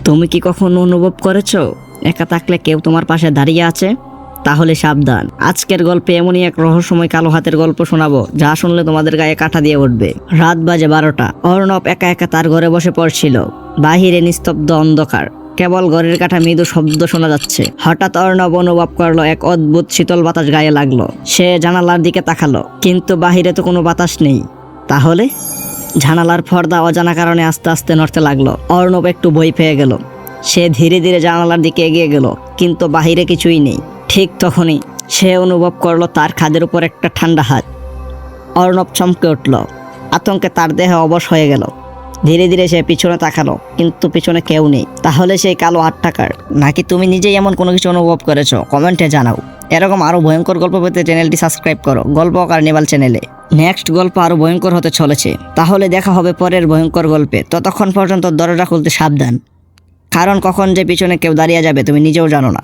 তুমি কি কখনো অনুভব করেছো একা থাকলে কেউ তোমার পাশে দাঁড়িয়ে আছে? তাহলে সাবধান, আজকের গল্পে এমনই এক রহস্যময় কালো হাতের গল্প শোনাবো যা শুনলে তোমাদের গায়ে কাঁটা দিয়ে উঠবে। রাত বাজে 12টা। অর্ণব একা একা তার ঘরে বসে পড়ছিল। বাহিরে নিস্তব্ধ অন্ধকার, কেবল ঘরের কাঠা মৃদু শব্দ শোনা যাচ্ছে। হঠাৎ অর্ণব অনুভব করলো এক অদ্ভুত শীতল বাতাস গায়ে লাগলো। সে জানালার দিকে তাকালো, কিন্তু বাহিরে তো কোনো বাতাস নেই। তাহলে জানালার পর্দা অজানা কারণে আস্তে আস্তে নড়তে লাগলো। অর্ণব একটু ভয় পেয়ে গেল। সে ধীরে ধীরে জানালার দিকে এগিয়ে গেল, কিন্তু বাহিরে কিছুই নেই। ঠিক তখনই সে অনুভব করলো তার খাদের উপর একটা ঠান্ডা হাত। অর্ণব চমকে উঠল, আতঙ্কে তার দেহ অবশ হয়ে গেল। ধীরে ধীরে সে পিছনে তাকালো, কিন্তু পিছনে কেউ নেই। তাহলে সেই কালো হাতটা কার? নাকি তুমি নিজেই এমন কোনো কিছু অনুভব করেছো? কমেন্টে জানাও। এরকম আরো ভয়ঙ্কর গল্প পেতে চ্যানেলটি সাবস্ক্রাইব করো গল্প কার্নিভাল চ্যানেলে। নেক্সট গল্প আরো ভয়ঙ্কর হতে চলেছে। তাহলে দেখা হবে পরের ভয়ঙ্কর গল্পে। ততক্ষণ পর্যন্ত দরজা খুলতে সাবধান, কারণ কখন যে পিছনে কেউ দাঁড়িয়ে যাবে তুমি নিজেও জানো না।